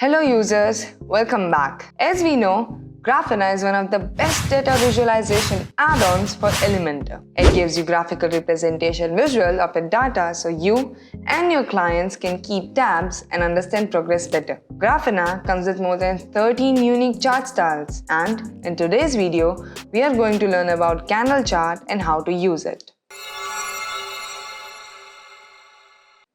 Hello users, welcome back. As we know, Graphina is one of the best data visualization add-ons for Elementor. It gives you graphical representation visual of your data so you and your clients can keep tabs and understand progress better. Graphina comes with more than 13 unique chart styles, and in today's video, we are going to learn about candle chart and how to use it.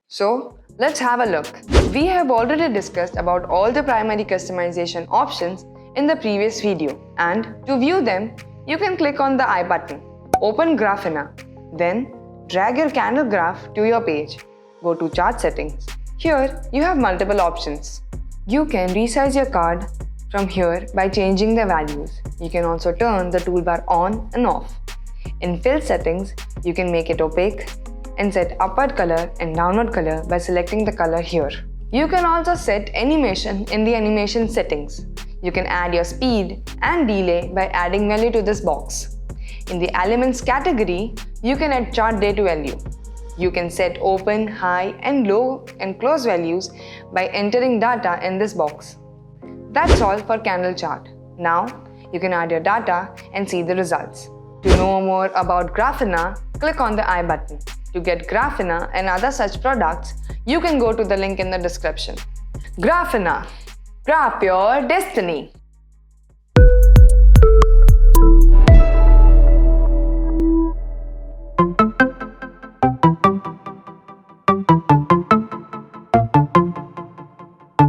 So, let's have a look. We have already discussed about all the primary customization options in the previous video, and to view them, you can click on the I button. Open Graphina, then drag your candle graph to your page. Go to Chart Settings. Here, you have multiple options. You can resize your card from here by changing the values. You can also turn the toolbar on and off. In Fill Settings, you can make it opaque and set upward color and downward color by selecting the color here. You can also set animation in the animation settings. You can add your speed and delay by adding value to this box. In the elements category, you can add chart date value. You can set open, high and low and close values by entering data in this box. That's all for candle chart. Now, you can add your data and see the results. To know more about Graphina, click on the I button. To get Graphina and other such products, you can go to the link in the description. Graphina, graph your destiny.